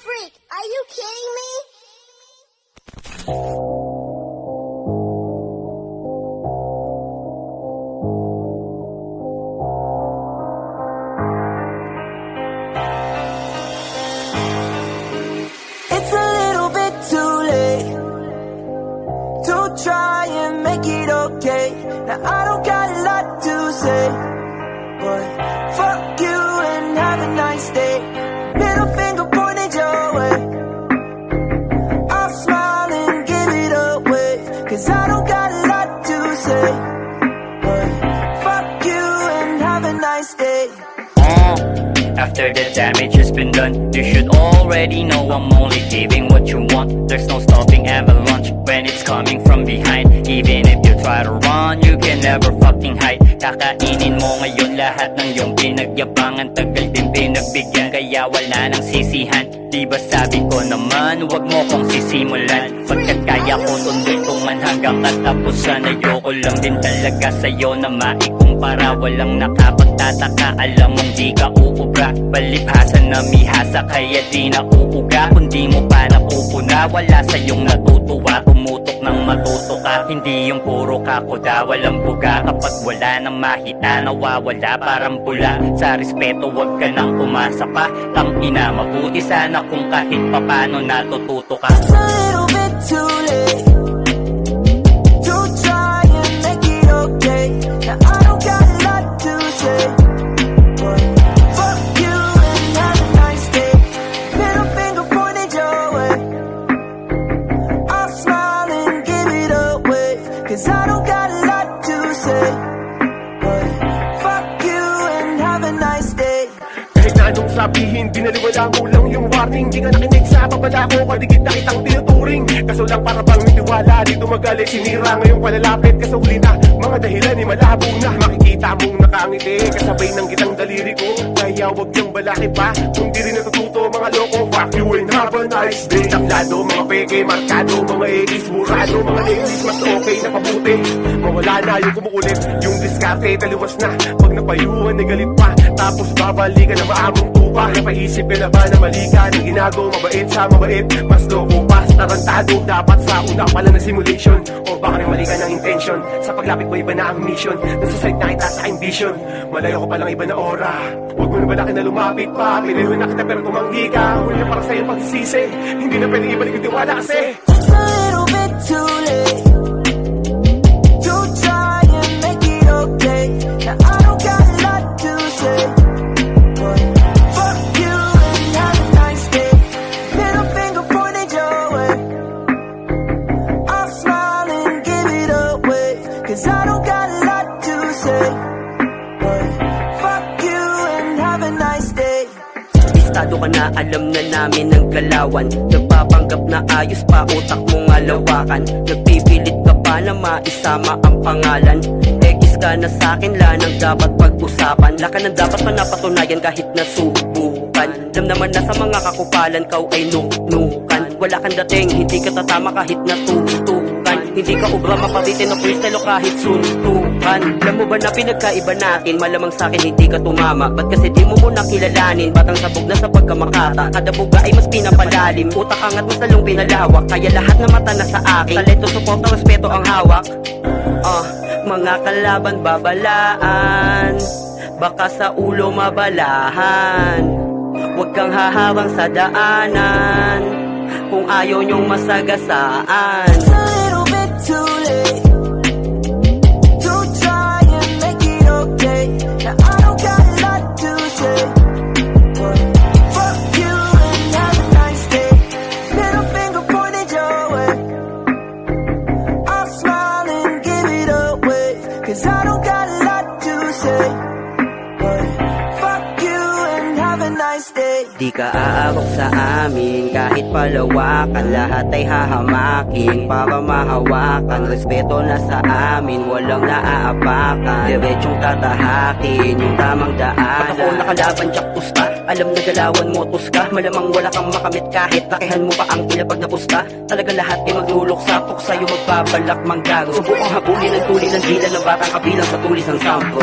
freak! Are you kidding me? It's a little bit too late to try and make it okay. Now I don't got a lot to say, but fuck you and have a nice day. Middle finger pointed your way. I'll smile and give it a wave, 'cause I don't got a lot to say, but fuck you and have a nice day. After the damage has been done, you should already know I'm only giving what you want. There's no stopping avalanche when it's coming from behind. Even if you try to run, you can never fucking hide. Kakainin mo ngayon lahat ng iyong pinagyabangan. Tagal din pinagbigyan, kaya wala nang sisihan. Di ba sabi ko naman, wag mo kong sisimulan. Pagkat kaya ko tunduin kung man hanggang katapusan. Ayoko lang din talaga sa'yo na maikumpara. Walang nakapagtataka, alam mong di ka uubra. Palibhasan na mihasa, kaya di na uuga. Kung di mo pa napupuna, wala sa'yong natutuwa. Tumutok ng matuto ka, hindi yung puro kakuda. Walang buga kapag wala nang mahita, nawawala parang pula. Sa respeto wag ka nang umasa pa. Tangina, mabuti sana kung kahit papano natututo ka. It's a little bit too late to try and make it okay. Now I don't got a lot to say, but fuck you and have a nice day. Middle finger pointed your way. I'll smile and give it a wave, 'cause I don't got a lot to say, but fuck you and have a nice day. Kahit na anong sabihin, binaliwala mo lang yung warning. Di ka nakinig sa babala ko, kaligid na kitang tinuturing. Kaso lang para bang nitiwala, dito magalit sinira. Ngayong palalapit ka sa huli na, mga dahilan ni malabo na. Makikita mong nakangiti, kasabay ng kitang daliri ko. Kaya wag niyang balaki pa, kung di rin natututo mga loko. Fuck you and have a nice day. Tablado, mga peke, markado, mga ekis, burado, mga ladies, mas okay na pabuti. Mawala na yung kumukulit, yung diskarte, taliwas na. Pag napayuhan, galit pa, tapos babalikan na maamong tupa. Napaisip ka na ba na mali ka ng ginagawa? Mabait sa mabait, mas loko pa, tarantado. Dapat sa una pala ng simulation, o baka rin mali ka ng intention. Sa paglapit mo iba na ang mission, nasa side na kita sa ambition. Malayo ko palang iba na ora, huwag mo na balaki na lumapit pa. Pinayuhin na kita pero tumanggi ka, huli na para sa'yo pagsisisi. Hindi na pwedeng ibalik yung tiwala kasi It's a little bit too late to try and make it okay. Now I don't got a lot to say, but fuck you and have a nice day. Middle finger pointed your way. I'll smile and give it a wave, 'cause I don't got a lot to say, but fuck you and have a nice day. Estado ka na, alam na namin ang galawan. Nagpapanggap na ayos pa, utak mo nga lawakan. Nagpipilit ka pa na maisama ang pangalan. Ekis ka na sa'kin, lanang dapat pag-usapan. Laka ng dapat manapatunayan kahit nasubukan. Alam naman na sa mga kakupalan, kau ay nukan. Wala kang dating, hindi ka tatama kahit natutukan. Hindi ka ubra mapabitin o freestyle o kahit suntukan. Alam mo ba na pinagkaiba natin? Malamang sa'kin hindi ka tumama. Ba't kasi di mo muna kilalanin? Batang sabog na sa pagkamakata, kada buga ay mas pinapalalim. Utak angat mas lalong pinalawak, kaya lahat na mata na sa akin. Talento, suporta, respeto ang hawak. Mga kalaban babalaan, baka sa ulo mabalahan. Huwag kang hahabang sa daanan kung ayaw niyong masagasaan. It's a little bit too late to try and make it okay. Now I don't got a lot to say, but fuck you and have a nice day. Middle finger pointed your way. I'll smile and give it a wave, 'cause I don't got a lot to say, but fuck you and have a nice day. Di ka aabok sa amin kahit palawakan. Lahat ay hahamakin para mahawakan. Respeto na sa amin, walang naaapakan. Diretsong tatahakin yung tamang daanan. Pag ako nakalaban, jaktos ka. Alam na galawan mo, tuska. Malamang wala kang makamit kahit lakihan mo pa ang ila pag napusta. Talaga lahat ay magluluksa, sa'yo magbabalak manggago. Subukang habulin ang tuli ng dila ng batang kabilang sa tulis ng sampo.